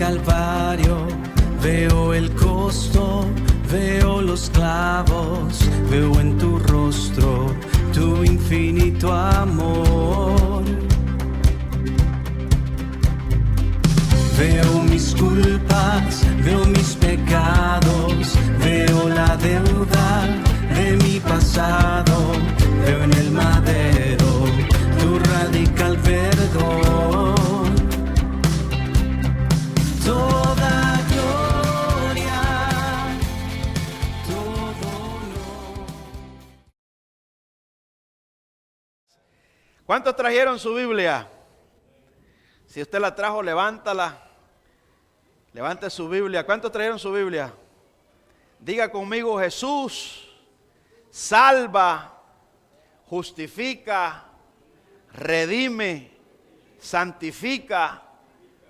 Calvario, veo el costo, veo los clavos, veo en tu rostro tu infinito amor. Veo mis culpas, veo mis pecados, veo la deuda de mi pasado, veo en el madero tu radical perdón. Toda gloria, todo honor. ¿Cuántos trajeron su Biblia? Si usted la trajo, levántala. Levante su Biblia. ¿Cuántos trajeron su Biblia? Diga conmigo: Jesús salva, justifica, redime, santifica,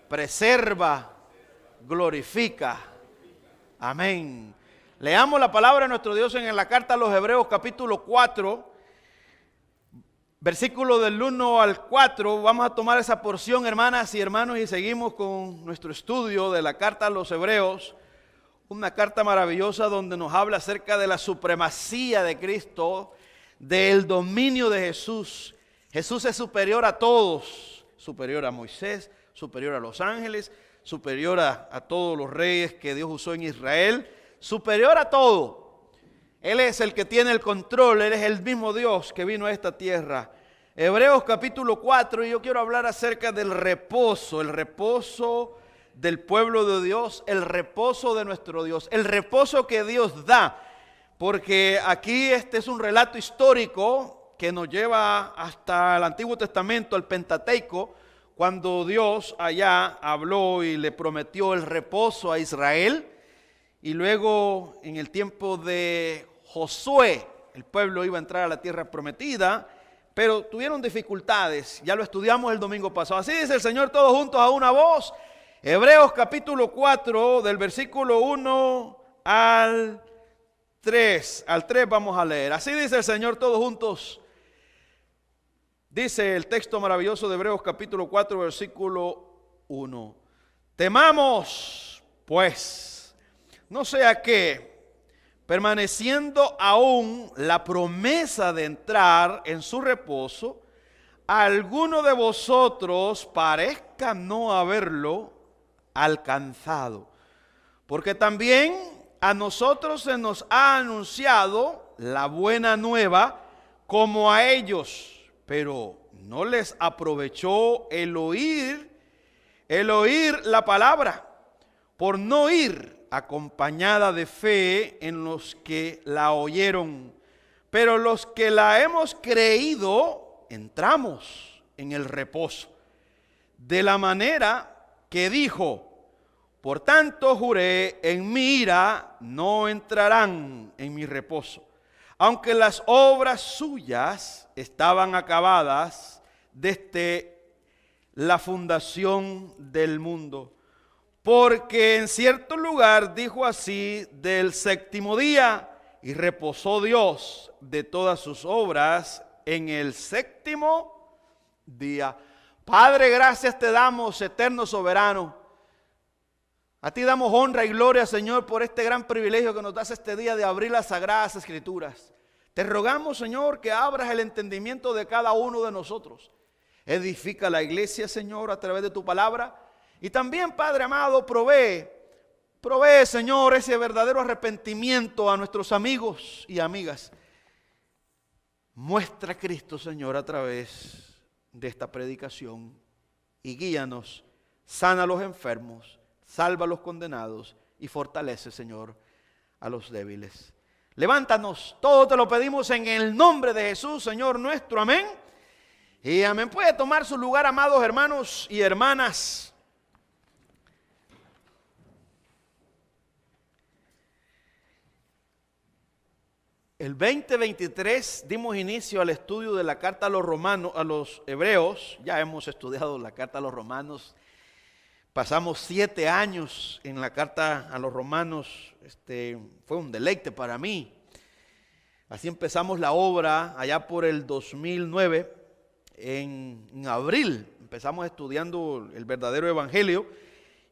preserva, glorifica. Amén. Leamos la palabra de nuestro Dios en la carta a los Hebreos capítulo 4, versículo del 1 al 4. Vamos a tomar esa porción, hermanas y hermanos, y seguimos con nuestro estudio de la carta a los Hebreos. Una carta maravillosa donde nos habla acerca de la supremacía de Cristo, del dominio de Jesús. Jesús es superior a todos, superior a Moisés, superior a los ángeles, superior a todos los reyes que Dios usó en Israel, superior a todo. Él es el que tiene el control, Él es el mismo Dios que vino a esta tierra. Hebreos capítulo 4, y yo quiero hablar acerca del reposo, el reposo del pueblo de Dios, el reposo de nuestro Dios, el reposo que Dios da, porque aquí este es un relato histórico que nos lleva hasta el Antiguo Testamento, el Pentateuco, cuando Dios allá habló y le prometió el reposo a Israel, y luego en el tiempo de Josué, el pueblo iba a entrar a la tierra prometida, pero tuvieron dificultades. Ya lo estudiamos el domingo pasado. Así dice el Señor, todos juntos a una voz. Hebreos capítulo 4, del versículo 1 al 3. Al 3 vamos a leer. Así dice el Señor, todos juntos. Dice el texto maravilloso de Hebreos capítulo 4, versículo 1. Temamos, pues, no sea que, permaneciendo aún la promesa de entrar en su reposo, alguno de vosotros parezca no haberlo alcanzado. Porque también a nosotros se nos ha anunciado la buena nueva como a ellos, pero no les aprovechó el oír la palabra, por no ir acompañada de fe en los que la oyeron. Pero los que la hemos creído, entramos en el reposo, de la manera que dijo: por tanto juré, en mi ira no entrarán en mi reposo, aunque las obras suyas estaban acabadas desde la fundación del mundo. Porque en cierto lugar dijo así del séptimo día, y reposó Dios de todas sus obras en el séptimo día. Padre, gracias te damos, eterno soberano. A ti damos honra y gloria, Señor, por este gran privilegio que nos das este día de abrir las sagradas escrituras. Te rogamos, Señor, que abras el entendimiento de cada uno de nosotros. Edifica la iglesia, Señor, a través de tu palabra. Y también, Padre amado, provee, Señor, ese verdadero arrepentimiento a nuestros amigos y amigas. Muestra a Cristo, Señor, a través de esta predicación. Y guíanos, sana a los enfermos, salva a los condenados y fortalece, Señor, a los débiles. Levántanos, todo te lo pedimos en el nombre de Jesús, Señor nuestro, amén. Y amén. Puede tomar su lugar, amados hermanos y hermanas. El 2023 dimos inicio al estudio de la carta a los romanos, a los hebreos. Ya hemos estudiado la carta a los romanos. Pasamos 7 años en la carta a los romanos. Fue un deleite para mí. Así empezamos la obra allá por el 2009. En abril empezamos estudiando el verdadero evangelio.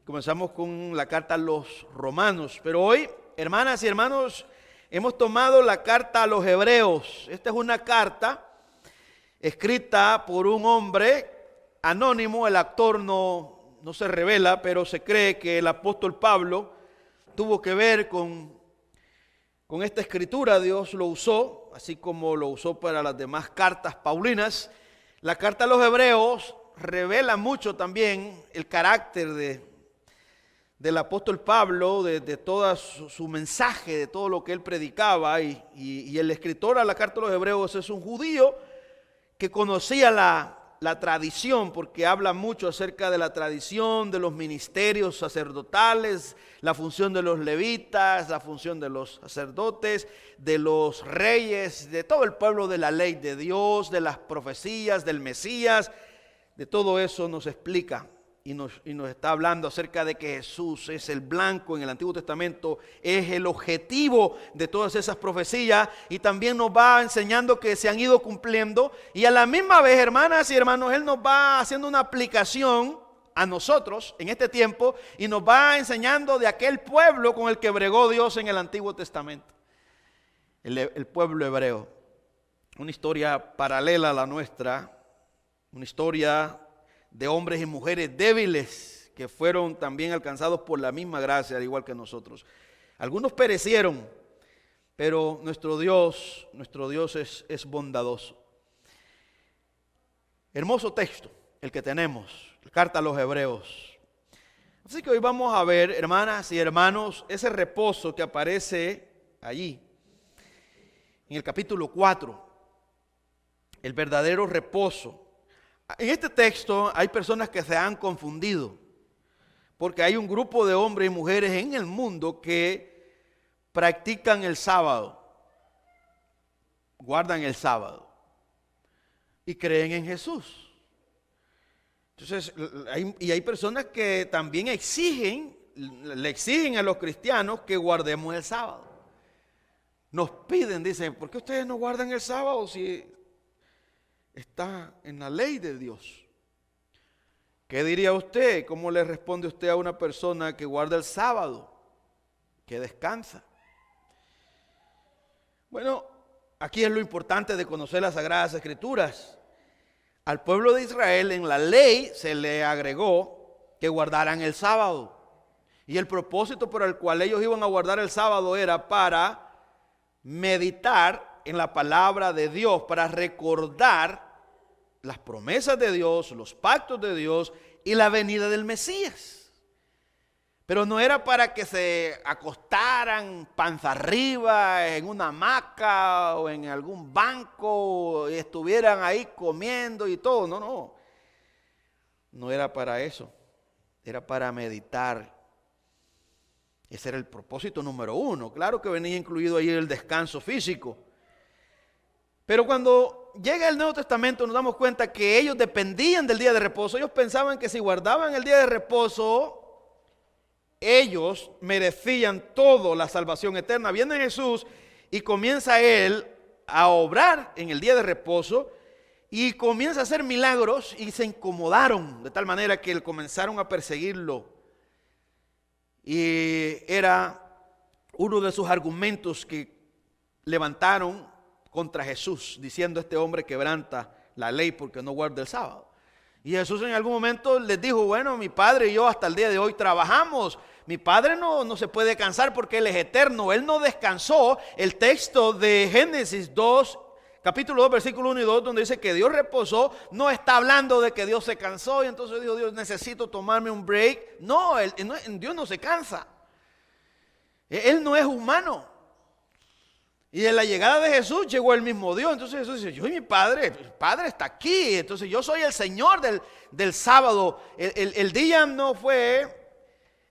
Comenzamos con la carta a los romanos, pero hoy, hermanas y hermanos, hemos tomado la carta a los hebreos. Esta es una carta escrita por un hombre anónimo. El autor no se revela, pero se cree que el apóstol Pablo tuvo que ver con esta escritura. Dios lo usó, así como lo usó para las demás cartas paulinas. La carta a los hebreos revela mucho también el carácter del apóstol Pablo, de todo su mensaje, de todo lo que él predicaba. Y el escritor a la carta a los hebreos es un judío que conocía la tradición, porque habla mucho acerca de la tradición, de los ministerios sacerdotales, la función de los levitas, la función de los sacerdotes, de los reyes, de todo el pueblo, de la ley de Dios, de las profecías, del Mesías. De todo eso nos explica y nos está hablando acerca de que Jesús es el blanco en el Antiguo Testamento, es el objetivo de todas esas profecías, y también nos va enseñando que se han ido cumpliendo, y a la misma vez, hermanas y hermanos, Él nos va haciendo una aplicación a nosotros en este tiempo y nos va enseñando de aquel pueblo con el que bregó Dios en el Antiguo Testamento, el pueblo hebreo. Una historia paralela a la nuestra, una historia de hombres y mujeres débiles que fueron también alcanzados por la misma gracia, al igual que nosotros. Algunos perecieron, pero nuestro Dios es bondadoso. Hermoso texto el que tenemos, la carta a los hebreos. Así que hoy vamos a ver, hermanas y hermanos, ese reposo que aparece allí, en el capítulo 4, el verdadero reposo. En este texto hay personas que se han confundido, porque hay un grupo de hombres y mujeres en el mundo que practican el sábado, guardan el sábado y creen en Jesús. Entonces, hay personas que también le exigen a los cristianos que guardemos el sábado. Nos piden, dicen, ¿por qué ustedes no guardan el sábado si está en la ley de Dios? ¿Qué diría usted? ¿Cómo le responde usted a una persona que guarda el sábado, que descansa? Bueno, aquí es lo importante de conocer las Sagradas Escrituras. Al pueblo de Israel en la ley se le agregó que guardaran el sábado. Y el propósito por el cual ellos iban a guardar el sábado era para meditar en la palabra de Dios, para recordar las promesas de Dios, los pactos de Dios y la venida del Mesías. Pero no era para que se acostaran panza arriba en una hamaca o en algún banco y estuvieran ahí comiendo y todo. No era para eso. Era para meditar. Ese era el propósito número uno. Claro que venía incluido ahí el descanso físico. Pero cuando llega el Nuevo Testamento nos damos cuenta que ellos dependían del día de reposo. Ellos pensaban que si guardaban el día de reposo, ellos merecían todo la salvación eterna. Viene Jesús y comienza Él a obrar en el día de reposo y comienza a hacer milagros, y se incomodaron de tal manera que comenzaron a perseguirlo. Y era uno de sus argumentos que levantaron contra Jesús, diciendo: este hombre quebranta la ley porque no guarda el sábado. Y Jesús en algún momento les dijo: bueno, mi Padre y yo hasta el día de hoy trabajamos. Mi Padre no se puede cansar porque Él es eterno. Él no descansó. El texto de Génesis 2, capítulo 2, versículo 1 y 2, donde dice que Dios reposó, no está hablando de que Dios se cansó y entonces dijo: Dios, necesito tomarme un break. No, Dios no se cansa. Él no es humano. Y en la llegada de Jesús llegó el mismo Dios. Entonces Jesús dice: yo y mi Padre, el Padre está aquí. Entonces yo soy el Señor del sábado. El día no fue,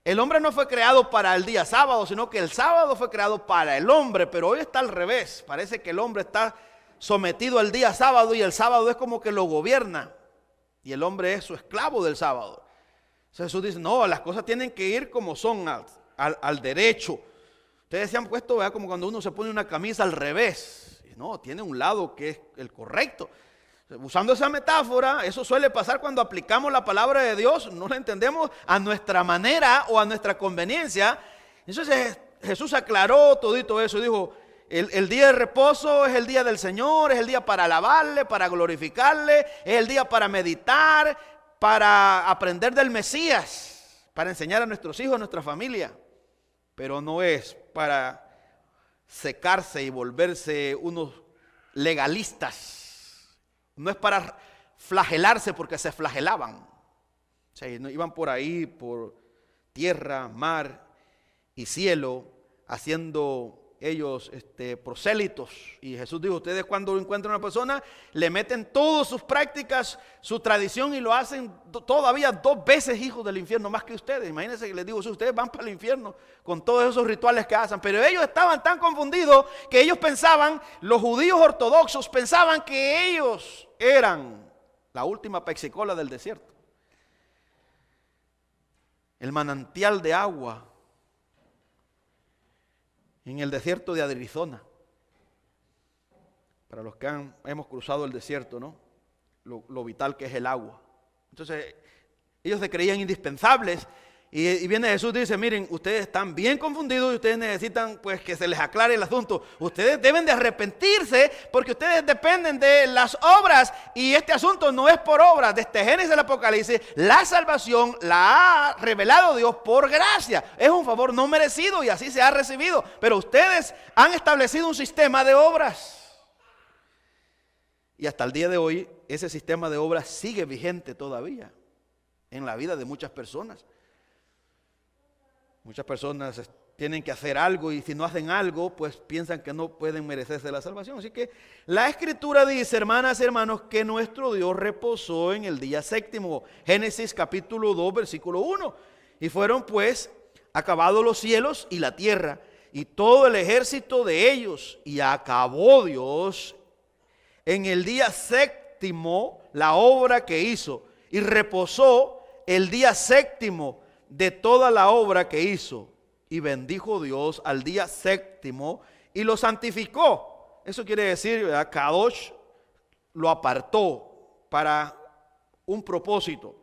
el hombre no fue creado para el día sábado, sino que el sábado fue creado para el hombre. Pero hoy está al revés. Parece que el hombre está sometido al día sábado y el sábado es como que lo gobierna. Y el hombre es su esclavo del sábado. Entonces Jesús dice: no, las cosas tienen que ir como son, al derecho. Ustedes se han puesto, ¿verdad?, como cuando uno se pone una camisa al revés. No, tiene un lado que es el correcto. Usando esa metáfora, eso suele pasar cuando aplicamos la palabra de Dios, no la entendemos a nuestra manera o a nuestra conveniencia. Entonces Jesús aclaró todito eso, dijo, el día de reposo es el día del Señor, es el día para alabarle, para glorificarle, es el día para meditar, para aprender del Mesías, para enseñar a nuestros hijos, a nuestra familia. Pero no es para secarse y volverse unos legalistas. No es para flagelarse porque se flagelaban. O sea, iban por ahí, por tierra, mar y cielo, haciendo ellos prosélitos. Y Jesús dijo, ustedes cuando encuentran a una persona, le meten todas sus prácticas, su tradición y lo hacen todavía 2 veces hijos del infierno, más que ustedes. Imagínense que les digo, si ustedes van para el infierno con todos esos rituales que hacen. Pero ellos estaban tan confundidos que ellos pensaban, los judíos ortodoxos pensaban que ellos eran la última pexicola del desierto, el manantial de agua en el desierto de Arizona. Para los que hemos cruzado el desierto, ¿no? Lo vital que es el agua. Entonces, ellos se creían indispensables. Y viene Jesús y dice, miren, ustedes están bien confundidos y ustedes necesitan pues que se les aclare el asunto. Ustedes deben de arrepentirse porque ustedes dependen de las obras y este asunto no es por obras. Desde Génesis al Apocalipsis, la salvación la ha revelado Dios por gracia. Es un favor no merecido y así se ha recibido. Pero ustedes han establecido un sistema de obras. Y hasta el día de hoy, ese sistema de obras sigue vigente todavía en la vida de muchas personas. Muchas personas tienen que hacer algo y si no hacen algo, pues piensan que no pueden merecerse la salvación. Así que la Escritura dice, hermanas y hermanos, que nuestro Dios reposó en el día séptimo. Génesis capítulo 2, versículo 1. Y fueron pues acabados los cielos y la tierra y todo el ejército de ellos. Y acabó Dios en el día séptimo la obra que hizo. Y reposó el día séptimo de toda la obra que hizo, y bendijo Dios al día séptimo y lo santificó. Eso quiere decir, ¿verdad? Kadosh lo apartó para un propósito,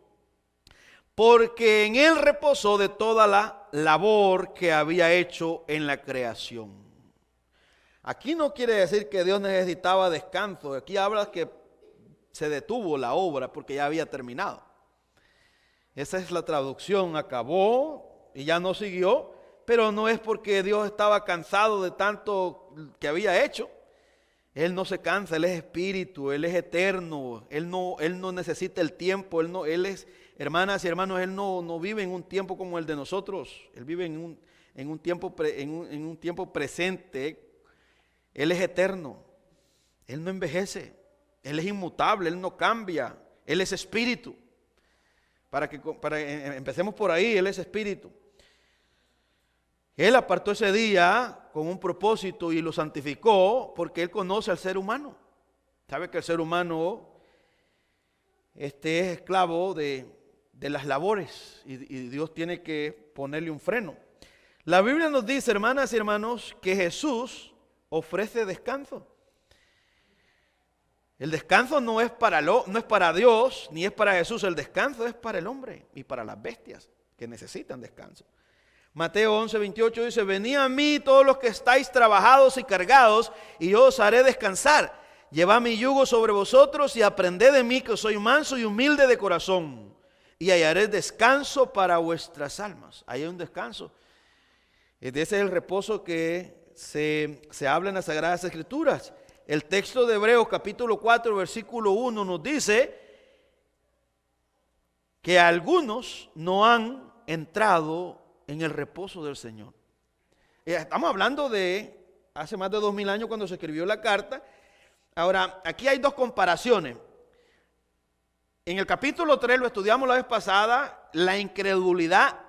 porque en él reposó de toda la labor que había hecho en la creación. Aquí no quiere decir que Dios necesitaba descanso, aquí habla que se detuvo la obra porque ya había terminado. Esa es la traducción, acabó y ya no siguió, pero no es porque Dios estaba cansado de tanto que había hecho. Él no se cansa, Él es espíritu, Él es eterno, Él no necesita el tiempo, Él es, hermanas y hermanos, Él no vive en un tiempo como el de nosotros, Él vive en un tiempo presente, Él es eterno, Él no envejece, Él es inmutable, Él no cambia, Él es espíritu. Empecemos por ahí, Él es espíritu. Él apartó ese día con un propósito y lo santificó porque Él conoce al ser humano. Sabe que el ser humano es esclavo de las labores y Dios tiene que ponerle un freno. La Biblia nos dice, hermanas y hermanos, que Jesús ofrece descanso. El descanso no es para Dios, ni es para Jesús. El descanso es para el hombre y para las bestias que necesitan descanso. Mateo 11:28 dice, venid a mí todos los que estáis trabajados y cargados, y yo os haré descansar. Llevad mi yugo sobre vosotros y aprended de mí, que soy manso y humilde de corazón, y hallaré descanso para vuestras almas. Ahí hay un descanso. Ese es el reposo que se habla en las Sagradas Escrituras. El texto de Hebreos capítulo 4 versículo 1 nos dice que algunos no han entrado en el reposo del Señor. Estamos hablando de hace más de 2000 años cuando se escribió la carta. Ahora, aquí hay 2 comparaciones. En el capítulo 3, lo estudiamos la vez pasada, la incredulidad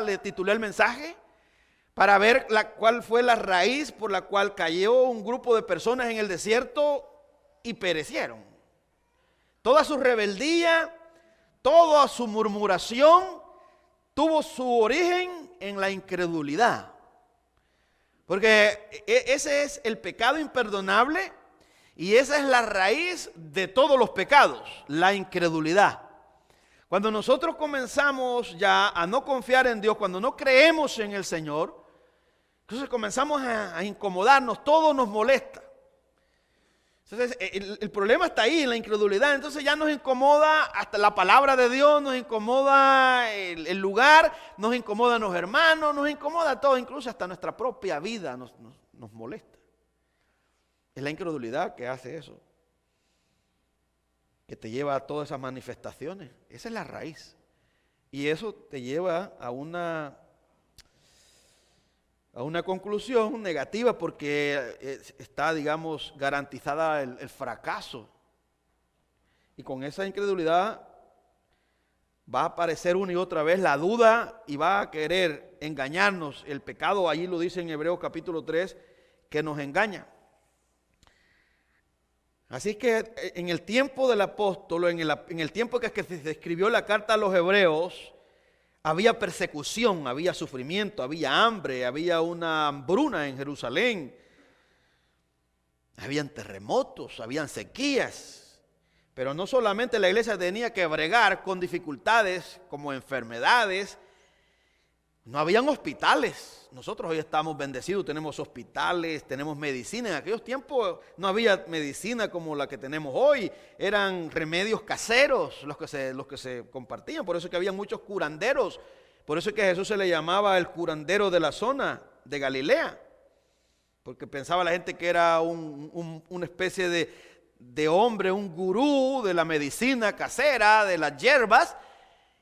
le titulé el mensaje, para ver cuál fue la raíz por la cual cayó un grupo de personas en el desierto y perecieron. Toda su rebeldía, toda su murmuración tuvo su origen en la incredulidad. Porque ese es el pecado imperdonable Y esa es la raíz de todos los pecados, la incredulidad. Cuando nosotros comenzamos ya a no confiar en Dios, cuando no creemos en el Señor, entonces comenzamos a incomodarnos, todo nos molesta. Entonces el problema está ahí, en la incredulidad. Entonces ya nos incomoda hasta la palabra de Dios, nos incomoda el lugar, nos incomodan los hermanos, nos incomoda todo, incluso hasta nuestra propia vida nos molesta. Es la incredulidad que hace eso, que te lleva a todas esas manifestaciones. Esa es la raíz. Y eso te lleva a una conclusión negativa, porque está, digamos, garantizada el fracaso. Y con esa incredulidad va a aparecer una y otra vez la duda y va a querer engañarnos. El pecado, allí lo dice en Hebreos capítulo 3, que nos engaña. Así que en el tiempo del apóstol, en el tiempo que se escribió la carta a los hebreos, había persecución, había sufrimiento, había hambre, había una hambruna en Jerusalén, habían terremotos, habían sequías. Pero no solamente la iglesia tenía que bregar con dificultades como enfermedades, no habían hospitales. Nosotros hoy estamos bendecidos, tenemos hospitales, tenemos medicina. En aquellos tiempos no había medicina como la que tenemos hoy. Eran remedios caseros los que se compartían. Por eso es que había muchos curanderos. Por eso es que a Jesús se le llamaba el curandero de la zona de Galilea. Porque pensaba la gente que era una especie de hombre, un gurú de la medicina casera, de las hierbas,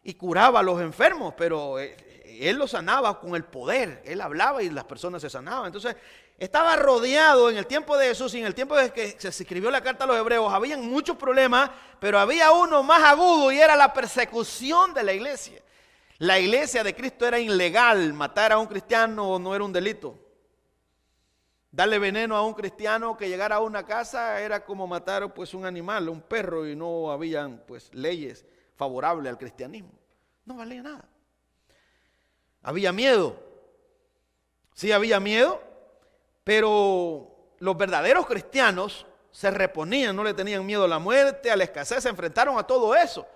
y curaba a los enfermos, pero él los sanaba con el poder. Él hablaba y las personas se sanaban. Entonces estaba rodeado en el tiempo de Jesús y en el tiempo de que se escribió la carta a los hebreos. Habían muchos problemas, pero había uno más agudo, y era la persecución de la iglesia. La iglesia de Cristo era ilegal. Matar a un cristiano no era un delito. Darle veneno a un cristiano que llegara a una casa era como matar pues un animal, un perro, y no habían pues leyes favorables al cristianismo. No valía nada. Había miedo. Sí, había miedo, pero los verdaderos cristianos se reponían, no le tenían miedo a la muerte, a la escasez, se enfrentaron a todo eso.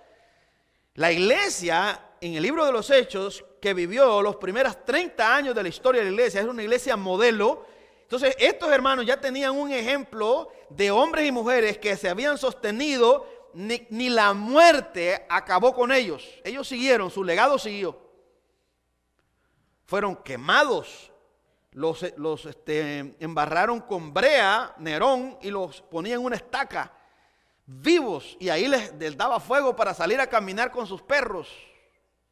La iglesia, en el libro de los Hechos, que vivió los primeros 30 años de la historia de la iglesia, es una iglesia modelo. Entonces estos hermanos ya tenían un ejemplo de hombres y mujeres que se habían sostenido, ni la muerte acabó con ellos. Ellos siguieron, su legado siguió. Fueron quemados, los embarraron con brea, Nerón, y los ponían en una estaca, vivos, y ahí les daba fuego para salir a caminar con sus perros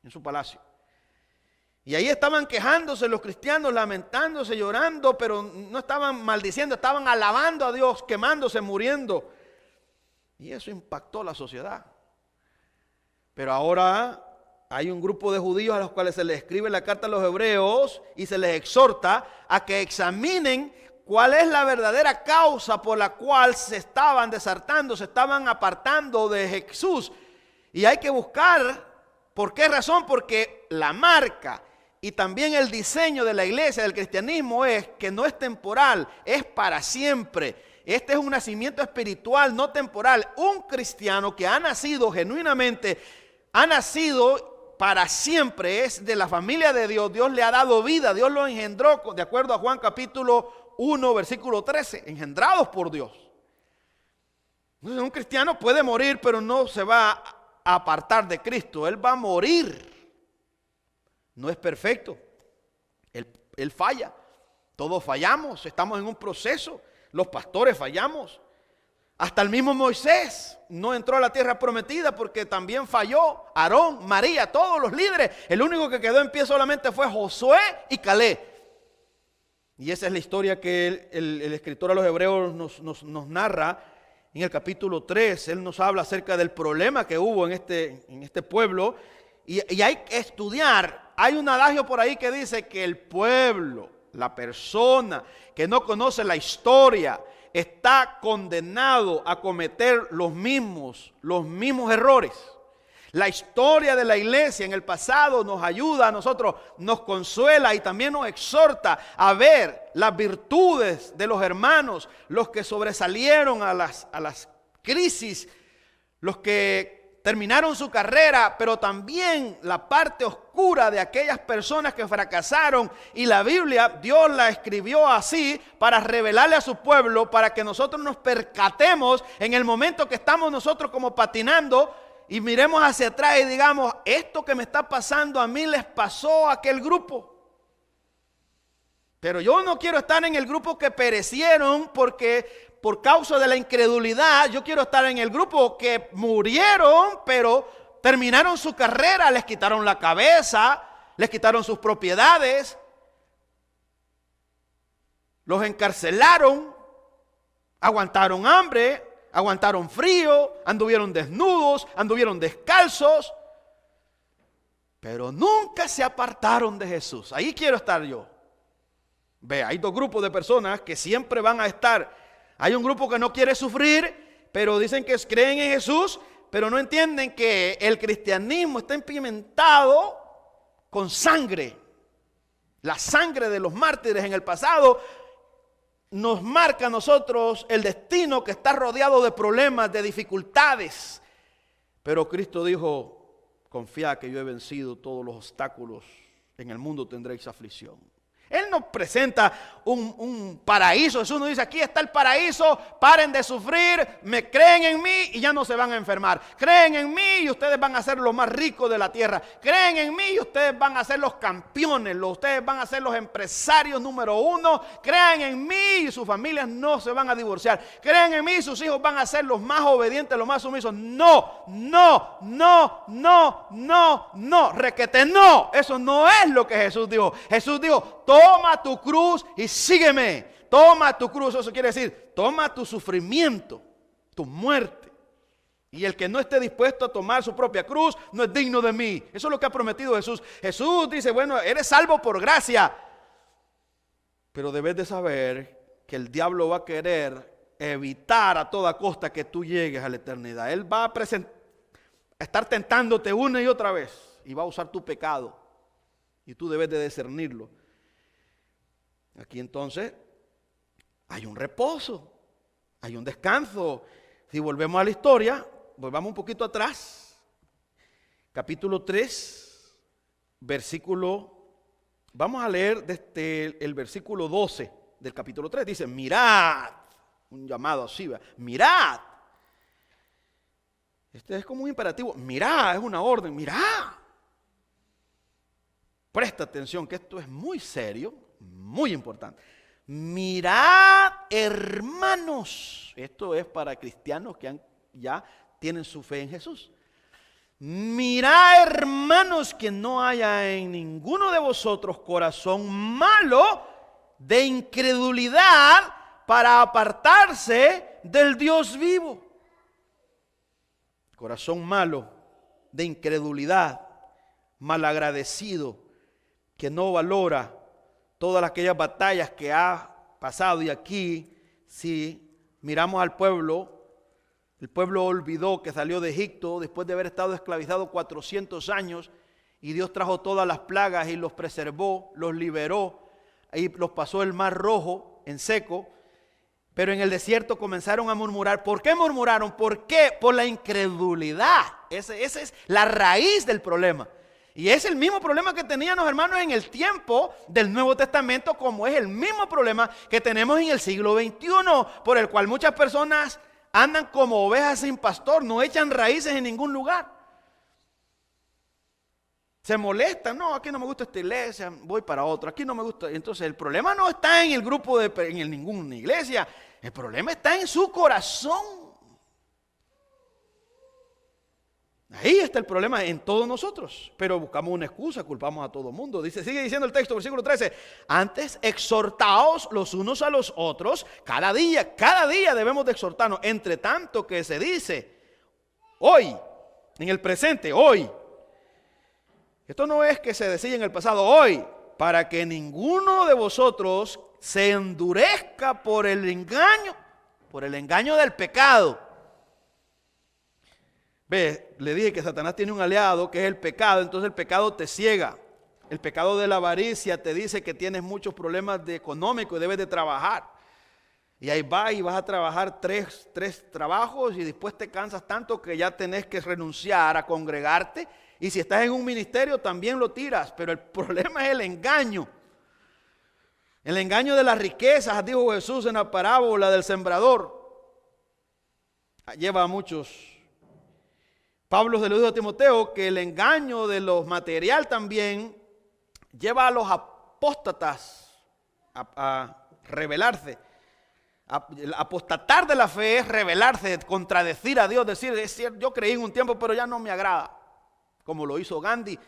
en su palacio. Y ahí estaban quejándose los cristianos, lamentándose, llorando, pero no estaban maldiciendo, estaban alabando a Dios, quemándose, muriendo. Y eso impactó la sociedad. Pero ahora hay un grupo de judíos a los cuales se les escribe la carta a los hebreos y se les exhorta a que examinen cuál es la verdadera causa por la cual se estaban desertando, se estaban apartando de Jesús. Y hay que buscar por qué razón, porque la marca y también el diseño de la iglesia, del cristianismo, es que no es temporal, es para siempre. Este es un nacimiento espiritual, no temporal. Un cristiano que ha nacido genuinamente, ha nacido para siempre, es de la familia de Dios. Dios le ha dado vida, Dios lo engendró, de acuerdo a Juan capítulo 1, versículo 13, engendrados por Dios. Entonces un cristiano puede morir, pero no se va a apartar de Cristo. Él va a morir. No es perfecto. Él falla. Todos fallamos. Estamos en un proceso. Los pastores fallamos. Hasta el mismo Moisés no entró a la tierra prometida porque también falló. Aarón, María, todos los líderes. El único que quedó en pie solamente fue Josué y Caleb. Y esa es la historia que el escritor a los hebreos nos narra en el capítulo 3. Él nos habla acerca del problema que hubo en este pueblo. Y hay que estudiar. Hay un adagio por ahí que dice que el pueblo, la persona que no conoce la historia, está condenado a cometer los mismos errores. La historia de la iglesia en el pasado nos ayuda a nosotros, nos consuela y también nos exhorta a ver las virtudes de los hermanos, los que sobresalieron a las crisis, los que terminaron su carrera, pero también la parte oscura de aquellas personas que fracasaron. Y la Biblia, Dios la escribió así para revelarle a su pueblo, para que nosotros nos percatemos en el momento que estamos nosotros como patinando y miremos hacia atrás y digamos, esto que me está pasando a mí les pasó a aquel grupo. Pero yo no quiero estar en el grupo que perecieron porque por causa de la incredulidad. Yo quiero estar en el grupo que murieron, pero terminaron su carrera, les quitaron la cabeza, les quitaron sus propiedades, los encarcelaron, aguantaron hambre, aguantaron frío, anduvieron desnudos, anduvieron descalzos, pero nunca se apartaron de Jesús. Ahí quiero estar yo. Ve, hay dos grupos de personas que siempre van a estar. Hay un grupo que no quiere sufrir, pero dicen que creen en Jesús, pero no entienden que el cristianismo está implementado con sangre. La sangre de los mártires en el pasado nos marca a nosotros el destino que está rodeado de problemas, de dificultades. Pero Cristo dijo, confiad que yo he vencido todos los obstáculos. En el mundo tendréis aflicción. Él nos presenta un paraíso. Jesús nos dice, aquí está el paraíso, paren de sufrir, me creen en mí y ya no se van a enfermar. Creen en mí y ustedes van a ser los más ricos de la tierra. Creen en mí y ustedes van a ser los campeones, ustedes van a ser los empresarios número 1. Crean en mí y sus familias no se van a divorciar. Creen en mí y sus hijos van a ser los más obedientes, los más sumisos. No, no, no, no, no, no, requete no. Eso no es lo que Jesús dijo. Jesús dijo, toma tu cruz y sígueme. Toma tu cruz, eso quiere decir, toma tu sufrimiento, tu muerte. Y el que no esté dispuesto a tomar su propia cruz no es digno de mí. Eso es lo que ha prometido Jesús. Jesús dice, bueno, eres salvo por gracia, pero debes de saber que el diablo va a querer evitar a toda costa que tú llegues a la eternidad. Él va a estar tentándote una y otra vez y va a usar tu pecado y tú debes de discernirlo. Aquí entonces hay un reposo, hay un descanso. Si volvemos a la historia, volvamos un poquito atrás. Capítulo 3, versículo, vamos a leer desde el versículo 12 del capítulo 3. Dice, mirad, un llamado así, mirad. Este es como un imperativo, mirad, es una orden, mirad. Presta atención que esto es muy serio. Muy importante. Mirad, hermanos. Esto es para cristianos que ya tienen su fe en Jesús. Mirad, hermanos, que no haya en ninguno de vosotros corazón malo de incredulidad para apartarse del Dios vivo. Corazón malo de incredulidad, malagradecido, que no valora todas aquellas batallas que ha pasado. Y aquí, si miramos al pueblo, el pueblo olvidó que salió de Egipto después de haber estado esclavizado 400 años y Dios trajo todas las plagas y los preservó, los liberó y los pasó el mar rojo en seco. Pero en el desierto comenzaron a murmurar. ¿Por qué murmuraron? ¿Por qué? Por la incredulidad. Esa es la raíz del problema. Y es el mismo problema que tenían los hermanos en el tiempo del Nuevo Testamento, como es el mismo problema que tenemos en el siglo XXI, por el cual muchas personas andan como ovejas sin pastor, no echan raíces en ningún lugar. Se molestan, no, aquí no me gusta esta iglesia, voy para otra, aquí no me gusta. Entonces el problema no está en el grupo, en ninguna iglesia, el problema está en su corazón. Ahí está el problema en todos nosotros, pero buscamos una excusa, culpamos a todo el mundo. Sigue diciendo el texto, versículo 13, antes exhortaos los unos a los otros, cada día debemos de exhortarnos, entre tanto que se dice, hoy, en el presente, hoy. Esto no es que se decía en el pasado, hoy, para que ninguno de vosotros se endurezca por el engaño del pecado. Ve, le dije que Satanás tiene un aliado que es el pecado, entonces el pecado te ciega. El pecado de la avaricia te dice que tienes muchos problemas económicos y debes de trabajar. Y ahí vas y vas a trabajar tres trabajos y después te cansas tanto que ya tenés que renunciar a congregarte. Y si estás en un ministerio también lo tiras, pero el problema es el engaño. El engaño de las riquezas, dijo Jesús en la parábola del sembrador. Lleva a muchos. Pablo se lo dijo a Timoteo que el engaño de lo material también lleva a los apóstatas a rebelarse. Apostatar de la fe es rebelarse, contradecir a Dios, decir, es cierto, yo creí en un tiempo, pero ya no me agrada, como lo hizo Gandhi.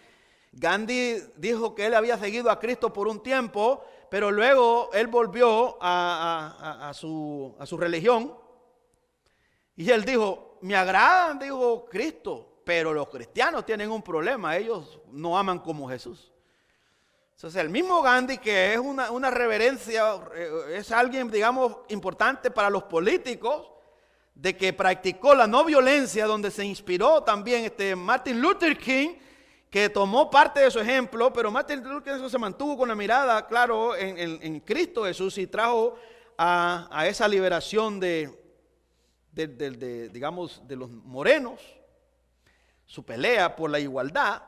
Gandhi dijo que él había seguido a Cristo por un tiempo, pero luego él volvió a su religión y él dijo, me agrada, dijo Cristo, pero los cristianos tienen un problema, ellos no aman como Jesús. Entonces el mismo Gandhi, que es una reverencia, es alguien, digamos, importante para los políticos, de que practicó la no violencia, donde se inspiró también Martin Luther King, que tomó parte de su ejemplo, pero Martin Luther King se mantuvo con la mirada, claro, en Cristo Jesús y trajo a esa liberación digamos, de los morenos, su pelea por la igualdad.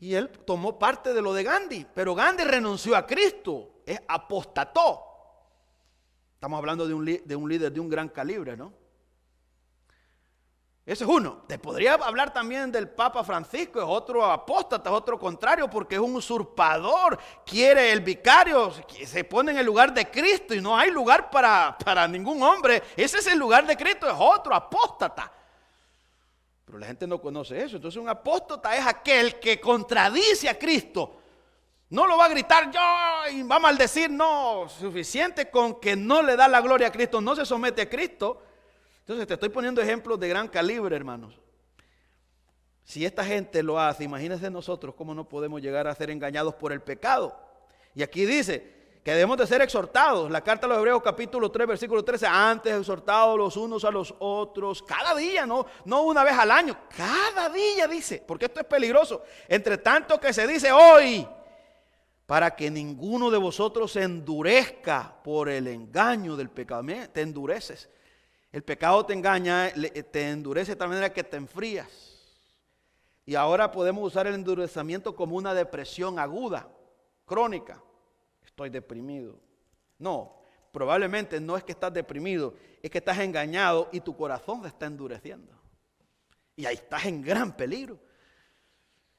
Y él tomó parte de lo de Gandhi, pero Gandhi renunció a Cristo, apostató. Estamos hablando de un líder de un gran calibre, ¿no? Ese es uno. Te podría hablar también del Papa Francisco, es otro apóstata, es otro contrario, porque es un usurpador. Quiere el vicario, se pone en el lugar de Cristo y no hay lugar para ningún hombre. Ese es el lugar de Cristo, es otro apóstata. Pero la gente no conoce eso. Entonces un apóstata es aquel que contradice a Cristo. No lo va a gritar yo y va a maldecir. No, suficiente con que no le da la gloria a Cristo, no se somete a Cristo. Entonces te estoy poniendo ejemplos de gran calibre, hermanos. Si esta gente lo hace, imagínense nosotros cómo no podemos llegar a ser engañados por el pecado. Y aquí dice que debemos de ser exhortados. La carta a los Hebreos capítulo 3 versículo 13. Antes exhortados los unos a los otros. Cada día, no una vez al año. Cada día dice. Porque esto es peligroso. Entre tanto que se dice hoy. Para que ninguno de vosotros se endurezca por el engaño del pecado. Te endureces. El pecado te engaña, te endurece de tal manera que te enfrías. Y ahora podemos usar el endurecimiento como una depresión aguda, crónica. Estoy deprimido. No, probablemente no es que estás deprimido, es que estás engañado y tu corazón se está endureciendo. Y ahí estás en gran peligro.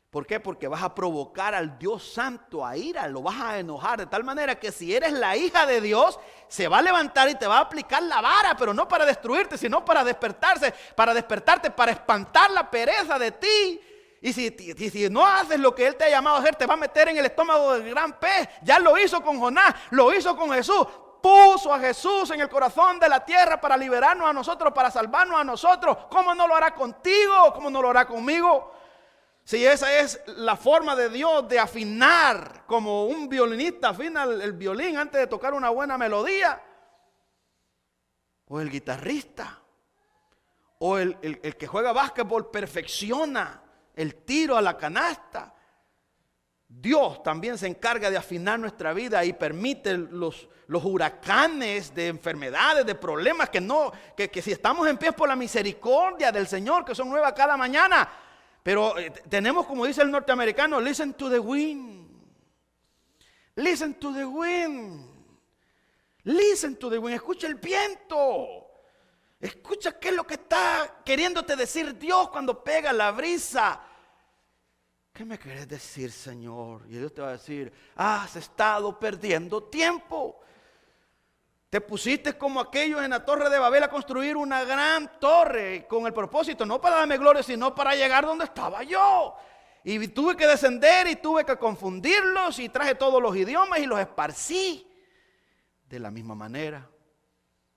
¿Por qué? Porque vas a provocar al Dios Santo a ira, lo vas a enojar de tal manera que si eres la hija de Dios, se va a levantar y te va a aplicar la vara, pero no para destruirte, sino para despertarte, para espantar la pereza de ti. Y si no haces lo que Él te ha llamado a hacer, te va a meter en el estómago del gran pez. Ya lo hizo con Jonás, lo hizo con Jesús. Puso a Jesús en el corazón de la tierra para liberarnos a nosotros, para salvarnos a nosotros. ¿Cómo no lo hará contigo? ¿Cómo no lo hará conmigo? Si esa es la forma de Dios de afinar, como un violinista afina el violín antes de tocar una buena melodía, o el guitarrista, o el que juega básquetbol perfecciona el tiro a la canasta. Dios también se encarga de afinar nuestra vida y permite los huracanes de enfermedades, de problemas que si estamos en pie es por la misericordia del Señor, que son nuevas cada mañana. Pero tenemos, como dice el norteamericano, listen to the wind. Listen to the wind. Listen to the wind. Escucha el viento. Escucha qué es lo que está queriéndote decir Dios cuando pega la brisa. ¿Qué me querés decir, Señor? Y Dios te va a decir, has estado perdiendo tiempo. Te pusiste como aquellos en la torre de Babel a construir una gran torre con el propósito, no para darme gloria, sino para llegar donde estaba yo. Y tuve que descender y tuve que confundirlos y traje todos los idiomas y los esparcí. De la misma manera,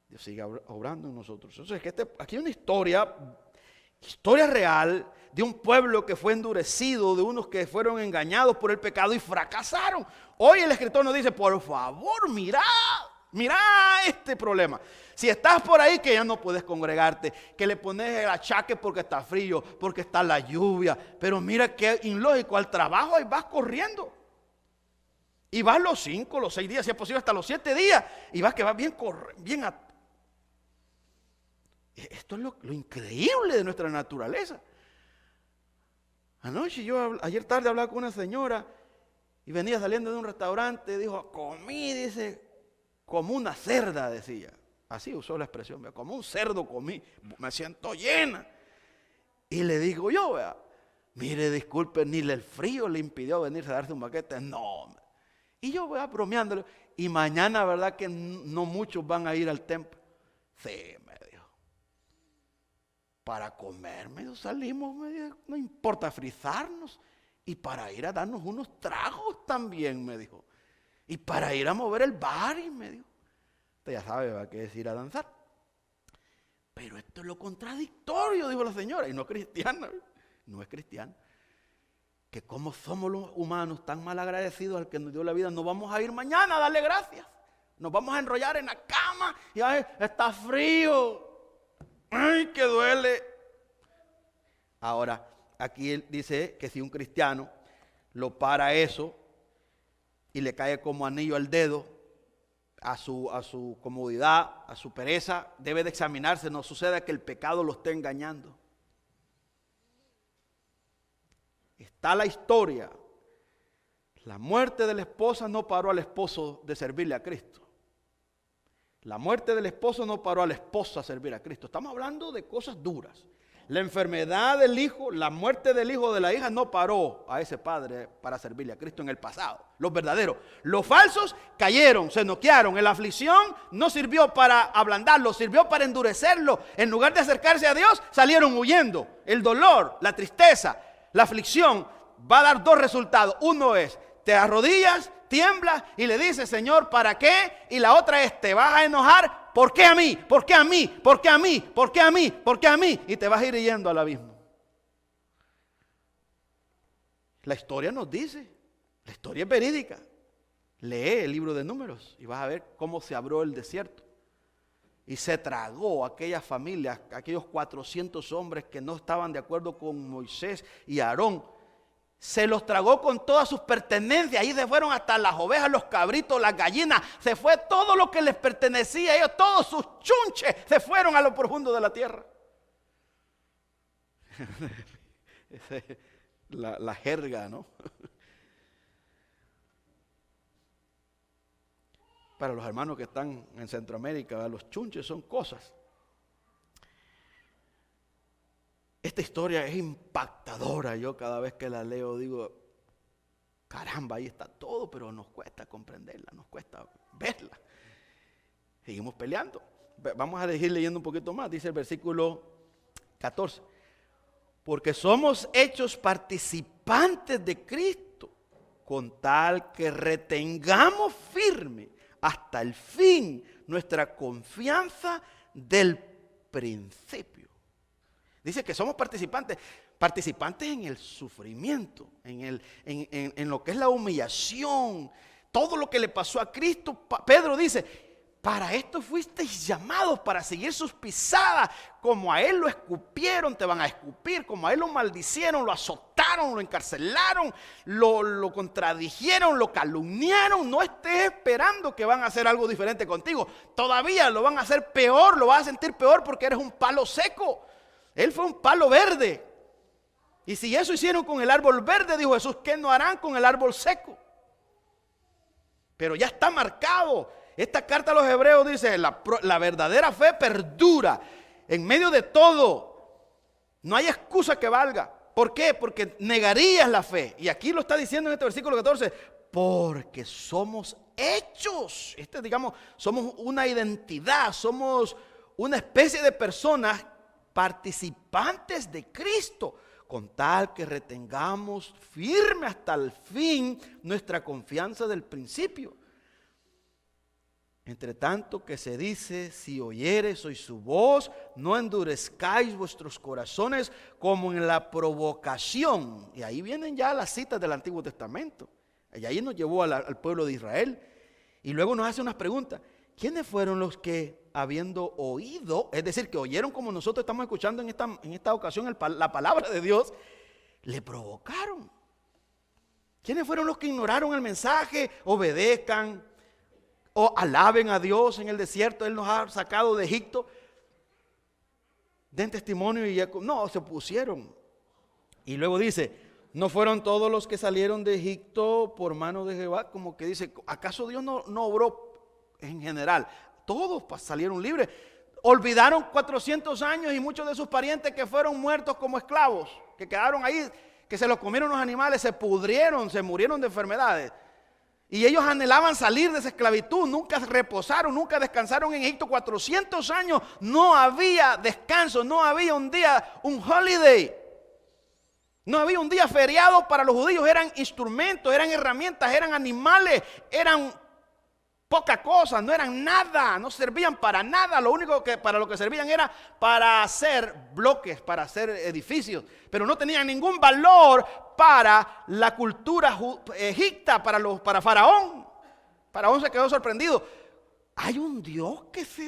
Dios sigue obrando en nosotros. Entonces, aquí hay una historia real de un pueblo que fue endurecido, de unos que fueron engañados por el pecado y fracasaron. Hoy el escritor nos dice, por favor, mirad. Mira este problema. Si estás por ahí que ya no puedes congregarte, que le pones el achaque porque está frío, porque está la lluvia, pero mira qué ilógico, al trabajo ahí vas corriendo. Y vas los 5, los 6 días, si es posible hasta los 7 días, y vas que vas bien Esto es lo increíble de nuestra naturaleza. Anoche ayer tarde hablaba con una señora y venía saliendo de un restaurante, dijo, comí, dice, como una cerda, decía. Así usó la expresión, como un cerdo comí, me siento llena. Y le digo yo, vea, mire, disculpe, ni el frío le impidió venirse a darse un banquete, no. Y yo voy bromeándole, y mañana, ¿verdad que no muchos van a ir al templo? Sí, me dijo. Para comer, salimos, me dijo, no importa frizarnos. Y para ir a darnos unos tragos también, me dijo. Y para ir a mover el bar, y me dijo. Usted ya sabe, ¿verdad?, que es ir a danzar. Pero esto es lo contradictorio, dijo la señora, y no es cristiana, no es cristiana. Que como somos los humanos tan mal agradecidos al que nos dio la vida, no vamos a ir mañana a darle gracias. Nos vamos a enrollar en la cama y ay, está frío. Ay, que duele. Ahora, aquí él dice que si un cristiano lo para eso y le cae como anillo al dedo a su comodidad, a su pereza, debe de examinarse. No suceda que el pecado lo esté engañando. Está la historia. La muerte de la esposa no paró al esposo de servirle a Cristo. La muerte del esposo no paró a la esposa a servir a Cristo. Estamos hablando de cosas duras. La enfermedad del hijo, la muerte del hijo o de la hija no paró a ese padre para servirle a Cristo en el pasado. Los verdaderos. Los falsos cayeron, se noquearon. En la aflicción no sirvió para ablandarlo, sirvió para endurecerlo. En lugar de acercarse a Dios, salieron huyendo. El dolor, la tristeza, la aflicción va a dar dos resultados. Uno es, te arrodillas, tiemblas y le dices, Señor, ¿para qué? Y la otra es, te vas a enojar, ¿por qué a mí? ¿Por qué a mí? ¿Por qué a mí? ¿Por qué a mí? ¿Por qué a mí? Y te vas a ir yendo al abismo. La historia nos dice, la historia es verídica. Lee el libro de Números y vas a ver cómo se abrió el desierto. Y se tragó a aquellas familias, aquellos 400 hombres que no estaban de acuerdo con Moisés y Aarón. Se los tragó con todas sus pertenencias. Ahí se fueron hasta las ovejas, los cabritos, las gallinas. Se fue todo lo que les pertenecía a ellos. Todos sus chunches se fueron a lo profundo de la tierra. la jerga, ¿no? Para los hermanos que están en Centroamérica, los chunches son cosas. Esta historia es impactadora. Yo cada vez que la leo digo, caramba, ahí está todo, pero nos cuesta comprenderla, nos cuesta verla. Seguimos peleando. Vamos a seguir leyendo un poquito más. Dice el versículo 14. Porque somos hechos participantes de Cristo, con tal que retengamos firme hasta el fin nuestra confianza del principio. Dice que somos participantes en el sufrimiento, en lo que es la humillación, todo lo que le pasó a Cristo. Pedro dice, para esto fuisteis llamados, para seguir sus pisadas. Como a él lo escupieron, te van a escupir. Como a él lo maldicieron, lo azotaron, lo encarcelaron, lo contradijeron, lo calumniaron. No estés esperando que van a hacer algo diferente contigo. Todavía lo van a hacer peor, lo vas a sentir peor porque eres un palo seco. Él fue un palo verde. Y si eso hicieron con el árbol verde, dijo Jesús, ¿qué no harán con el árbol seco? Pero ya está marcado. Esta carta a los hebreos dice, la verdadera fe perdura en medio de todo. No hay excusa que valga. ¿Por qué? Porque negarías la fe. Y aquí lo está diciendo en este versículo 14. Porque somos hechos. Somos una identidad. Somos una especie de personas participantes de Cristo, con tal que retengamos firme hasta el fin nuestra confianza del principio. Entre tanto que se dice, si oyereis hoy su voz, no endurezcáis vuestros corazones como en la provocación. Y ahí vienen ya las citas del Antiguo Testamento. Y ahí nos llevó al pueblo de Israel. Y luego nos hace unas preguntas. ¿quiénes fueron los que habiendo oído, es decir, que oyeron como nosotros estamos escuchando en esta ocasión la palabra de Dios, le provocaron? ¿Quiénes fueron los que ignoraron el mensaje? Obedezcan o alaben a Dios en el desierto. Él nos ha sacado de Egipto. Den testimonio y no, se opusieron. Y luego dice, ¿no fueron todos los que salieron de Egipto por mano de Jehová? Como que dice, ¿acaso Dios no obró en general? Todos salieron libres. Olvidaron 400 años y muchos de sus parientes que fueron muertos como esclavos, que quedaron ahí, que se los comieron los animales, se pudrieron, se murieron de enfermedades. Y ellos anhelaban salir de esa esclavitud, nunca reposaron, nunca descansaron en Egipto. 400 años no había descanso, no había un día, un holiday. No había un día feriado para los judíos, eran instrumentos, eran herramientas, eran animales, eran poca cosa, no eran nada, no servían para nada. Lo único que para lo que servían era para hacer bloques, para hacer edificios, pero no tenían ningún valor para la cultura egipcia, para Faraón. Faraón se quedó sorprendido. Hay un Dios que es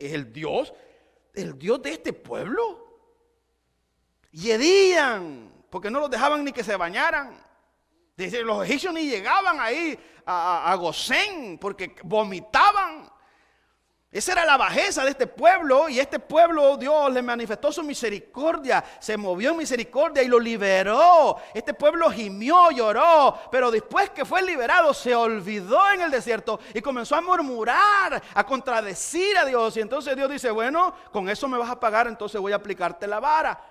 el Dios de este pueblo. Y herían, porque no los dejaban ni que se bañaran. Dice, los egipcios ni llegaban ahí a Gosén porque vomitaban. Esa era la bajeza de este pueblo, y este pueblo Dios le manifestó su misericordia, se movió en misericordia y lo liberó. Este pueblo gimió, lloró, pero después que fue liberado se olvidó en el desierto y comenzó a murmurar, a contradecir a Dios. Y entonces Dios dice, bueno, con eso me vas a pagar, entonces voy a aplicarte la vara.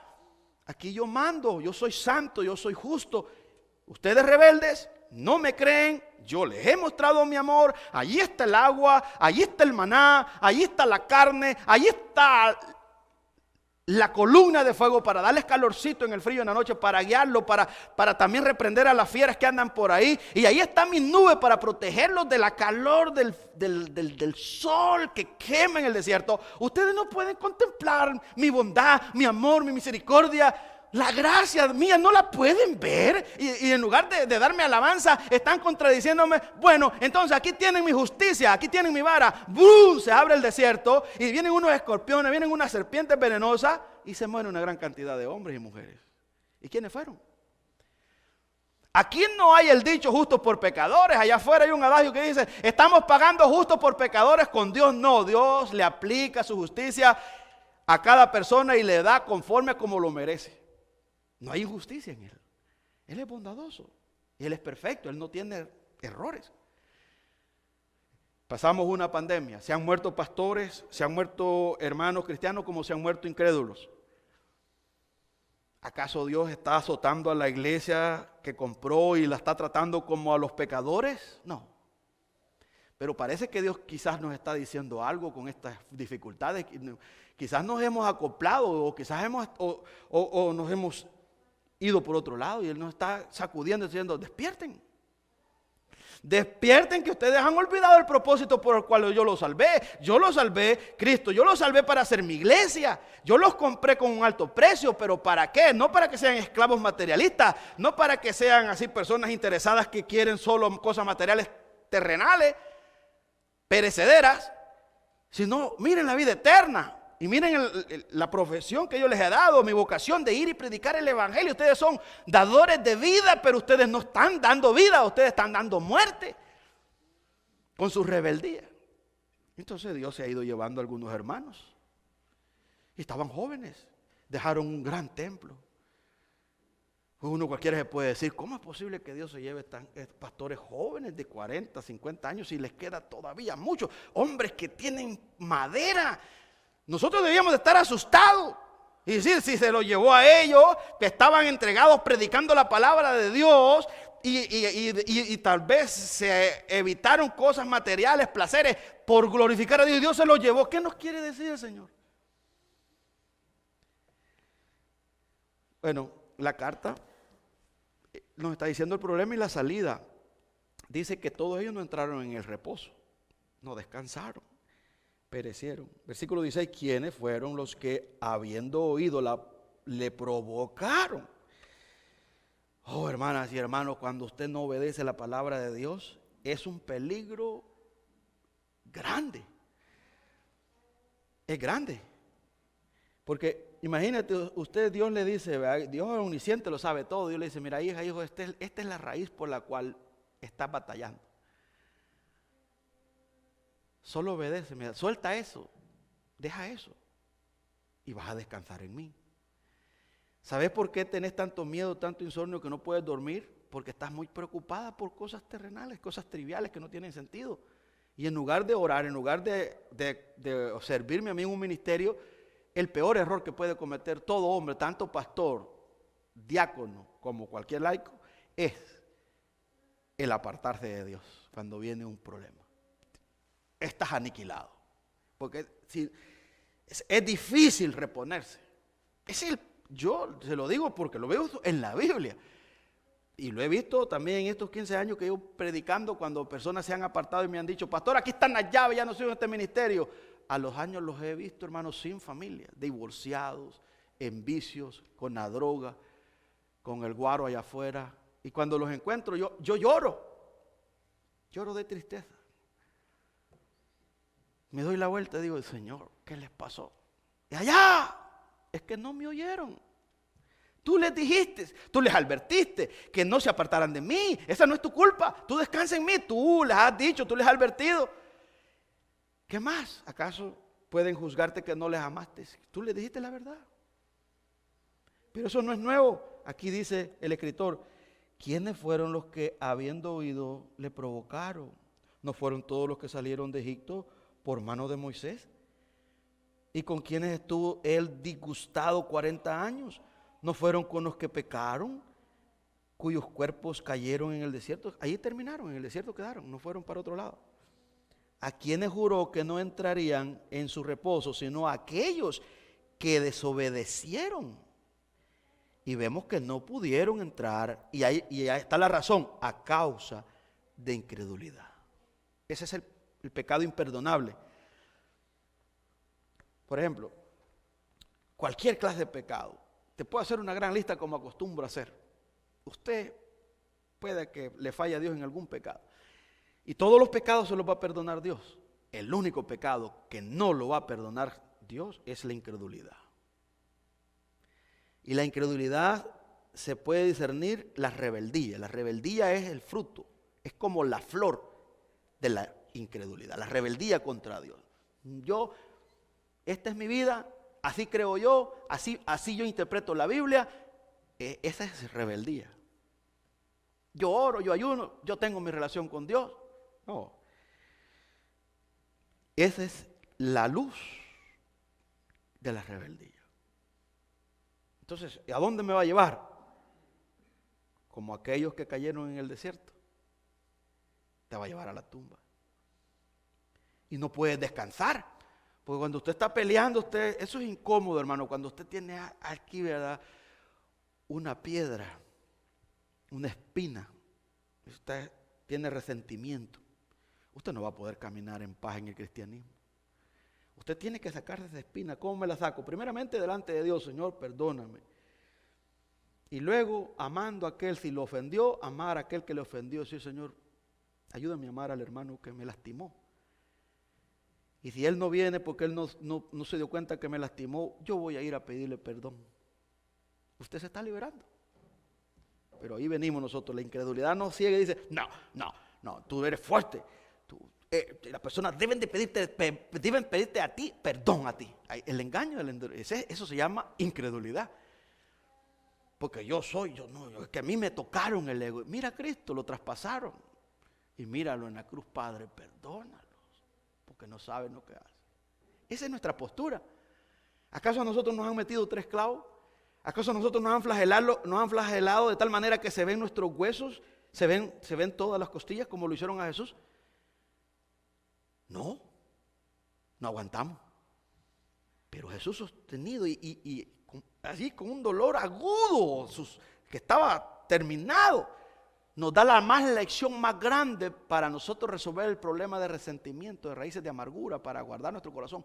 Aquí yo mando, yo soy santo, yo soy justo. Ustedes rebeldes no me creen, yo les he mostrado mi amor. Allí está el agua, allí está el maná, allí está la carne, allí está la columna de fuego para darles calorcito en el frío en la noche, para guiarlo, para también reprender a las fieras que andan por ahí. Y ahí está mi nube para protegerlos de la calor del sol que quema en el desierto. Ustedes no pueden contemplar mi bondad, mi amor, mi misericordia. La gracia mía no la pueden ver, y en lugar de darme alabanza están contradiciéndome. Bueno, entonces aquí tienen mi justicia, aquí tienen mi vara. ¡Bum! Se abre el desierto y vienen unos escorpiones, vienen unas serpientes venenosas y se mueren una gran cantidad de hombres y mujeres. ¿Y quiénes fueron? Aquí no hay el dicho justo por pecadores. Allá afuera hay un adagio que dice, estamos pagando justo por pecadores. Con Dios no, Dios le aplica su justicia a cada persona y le da conforme a como lo merece. No hay injusticia en Él. Él es bondadoso. Y Él es perfecto. Él no tiene errores. Pasamos una pandemia. Se han muerto pastores, se han muerto hermanos cristianos como se han muerto incrédulos. ¿Acaso Dios está azotando a la iglesia que compró y la está tratando como a los pecadores? No. Pero parece que Dios quizás nos está diciendo algo con estas dificultades. Quizás nos hemos acoplado o quizás nos hemos ido por otro lado, y Él nos está sacudiendo diciendo, despierten. Despierten, que ustedes han olvidado el propósito por el cual yo los salvé. Yo los salvé, Cristo, yo los salvé para hacer mi iglesia. Yo los compré con un alto precio, pero ¿para qué? No para que sean esclavos materialistas, no para que sean así personas interesadas que quieren solo cosas materiales terrenales, perecederas, sino miren la vida eterna. Y miren la profesión que yo les he dado, mi vocación de ir y predicar el evangelio. Ustedes son dadores de vida, pero ustedes no están dando vida, ustedes están dando muerte con su rebeldía. Entonces Dios se ha ido llevando a algunos hermanos. Y estaban jóvenes, dejaron un gran templo. Uno cualquiera se puede decir, ¿cómo es posible que Dios se lleve pastores jóvenes de 40, 50 años y les queda todavía mucho? Hombres que tienen madera. Nosotros debíamos de estar asustados y decir, si se lo llevó a ellos, que estaban entregados predicando la palabra de Dios y tal vez se evitaron cosas materiales, placeres, por glorificar a Dios, y Dios se lo llevó. ¿Qué nos quiere decir el Señor? Bueno, la carta nos está diciendo el problema y la salida. Dice que todos ellos no entraron en el reposo, no descansaron, perecieron. Versículo 16, ¿quiénes fueron los que habiendo oído le provocaron? Oh, hermanas y hermanos, cuando usted no obedece la palabra de Dios, es un peligro grande. Es grande. Porque imagínate, usted, Dios le dice, ¿verdad? Dios es omnisciente, lo sabe todo. Dios le dice, mira, hija, hijo, esta es la raíz por la cual estás batallando. Solo obedece, mira, suelta eso, deja eso y vas a descansar en mí. ¿Sabes por qué tenés tanto miedo, tanto insomnio que no puedes dormir? Porque estás muy preocupada por cosas terrenales, cosas triviales que no tienen sentido. Y en lugar de orar, en lugar de servirme a mí en un ministerio, el peor error que puede cometer todo hombre, tanto pastor, diácono como cualquier laico, es el apartarse de Dios cuando viene un problema. Estás aniquilado. Porque es difícil reponerse. Yo se lo digo porque lo veo en la Biblia. Y lo he visto también en estos 15 años que yo predicando, cuando personas se han apartado y me han dicho, pastor, aquí están las llaves, ya no sigo en este ministerio. A los años los he visto, hermanos, sin familia, divorciados, en vicios, con la droga, con el guaro allá afuera. Y cuando los encuentro, yo lloro de tristeza. Me doy la vuelta y digo, Señor, ¿qué les pasó? Y allá, es que no me oyeron. Tú les dijiste, tú les advertiste que no se apartaran de mí. Esa no es tu culpa. Tú descansa en mí. Tú les has dicho, tú les has advertido. ¿Qué más? ¿Acaso pueden juzgarte que no les amaste? Tú les dijiste la verdad. Pero eso no es nuevo. Aquí dice el escritor, ¿quiénes fueron los que habiendo oído le provocaron? ¿No fueron todos los que salieron de Egipto por mano de Moisés? ¿Y con quienes estuvo él disgustado 40 años? ¿No fueron con los que pecaron, cuyos cuerpos cayeron en el desierto? Ahí terminaron, en el desierto quedaron, no fueron para otro lado. ¿A quienes juró que no entrarían en su reposo, sino a aquellos que desobedecieron? Y vemos que no pudieron entrar, y ahí está la razón, a causa de incredulidad. Ese es el pecado imperdonable. Por ejemplo, cualquier clase de pecado. Te puedo hacer una gran lista como acostumbro a hacer. Usted puede que le falle a Dios en algún pecado. Y todos los pecados se los va a perdonar Dios. El único pecado que no lo va a perdonar Dios es la incredulidad. Y la incredulidad se puede discernir la rebeldía. La rebeldía es el fruto, es como la flor de la incredulidad, la rebeldía contra Dios. Esta es mi vida, así creo yo, así yo interpreto la Biblia. Esa es rebeldía. Yo oro, yo ayuno, yo tengo mi relación con Dios. No. Esa es la luz de la rebeldía. Entonces, ¿a dónde me va a llevar? Como aquellos que cayeron en el desierto. Te va a llevar a la tumba. Y no puedes descansar. Porque cuando usted está peleando, eso es incómodo, hermano. Cuando usted tiene aquí, ¿verdad?, una piedra, una espina, usted tiene resentimiento, usted no va a poder caminar en paz en el cristianismo. Usted tiene que sacarse esa espina. ¿Cómo me la saco? Primeramente delante de Dios, Señor, perdóname. Y luego, amando a aquel, si lo ofendió, amar a aquel que le ofendió. Sí, Señor, ayúdame a amar al hermano que me lastimó. Y si él no viene porque él no se dio cuenta que me lastimó, yo voy a ir a pedirle perdón. Usted se está liberando. Pero ahí venimos nosotros. La incredulidad nos ciega y dice, no, tú eres fuerte. Las personas deben pedirte a ti perdón a ti. El engaño, eso se llama incredulidad. Porque es que a mí me tocaron el ego. Mira a Cristo, lo traspasaron. Y míralo en la cruz, Padre, perdónalos, porque no saben lo que hacen. Esa es nuestra postura. ¿Acaso a nosotros nos han metido 3 clavos? ¿Acaso a nosotros nos han flagelado de tal manera que se ven nuestros huesos, se ven todas las costillas como lo hicieron a Jesús? No aguantamos. Pero Jesús sostenido y así con un dolor agudo que estaba terminado, nos da la lección más grande para nosotros resolver el problema de resentimiento, de raíces de amargura, para guardar nuestro corazón.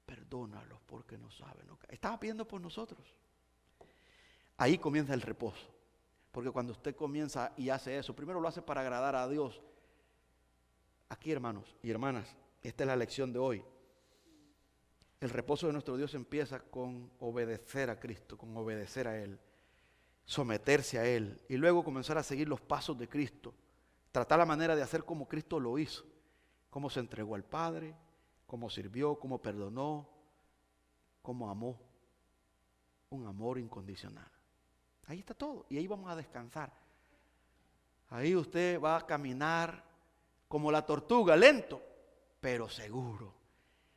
Perdónalos porque no saben lo que estaba pidiendo por nosotros. Ahí comienza el reposo. Porque cuando usted comienza y hace eso, primero lo hace para agradar a Dios. Aquí, hermanos y hermanas, Esta es la lección de hoy. El reposo de nuestro Dios empieza con obedecer a Cristo, con obedecer a Él, someterse a Él y luego comenzar a seguir los pasos de Cristo, tratar la manera de hacer como Cristo lo hizo, cómo se entregó al Padre, cómo sirvió, cómo perdonó, cómo amó, un amor incondicional. Ahí está todo y ahí vamos a descansar. Ahí usted va a caminar como la tortuga, lento, pero seguro.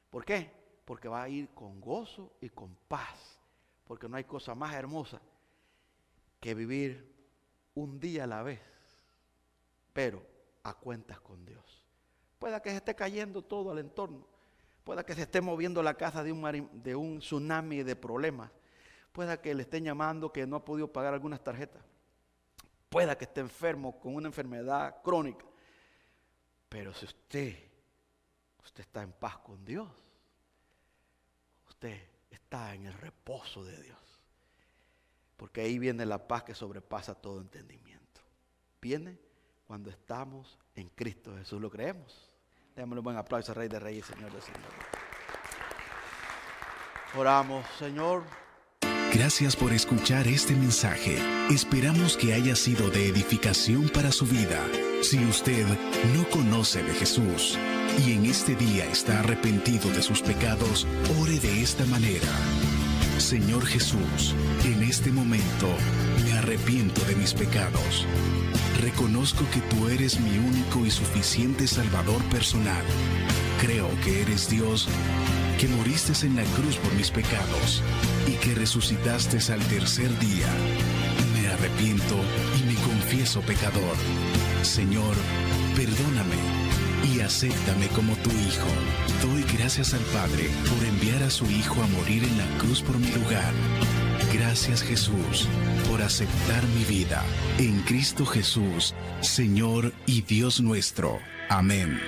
¿Por qué? Porque va a ir con gozo y con paz, porque no hay cosa más hermosa que vivir un día a la vez, pero a cuentas con Dios. Pueda que se esté cayendo todo al entorno, pueda que se esté moviendo la casa de un tsunami de problemas, pueda que le estén llamando que no ha podido pagar algunas tarjetas, pueda que esté enfermo con una enfermedad crónica, pero si usted está en paz con Dios, usted está en el reposo de Dios. Porque ahí viene la paz que sobrepasa todo entendimiento. Viene cuando estamos en Cristo Jesús. ¿Lo creemos? Démosle un buen aplauso al Rey de Reyes, Señor de Señores. Oramos, Señor. Gracias por escuchar este mensaje. Esperamos que haya sido de edificación para su vida. Si usted no conoce de Jesús y en este día está arrepentido de sus pecados, ore de esta manera. Señor Jesús, en este momento me arrepiento de mis pecados. Reconozco que tú eres mi único y suficiente Salvador personal. Creo que eres Dios, que moriste en la cruz por mis pecados y que resucitaste al tercer día. Me arrepiento y me confieso pecador. Señor, perdóname y acéptame como tu Hijo. Doy gracias al Padre por enviar a su Hijo a morir en la cruz por mi lugar. Gracias, Jesús, por aceptar mi vida. En Cristo Jesús, Señor y Dios nuestro. Amén.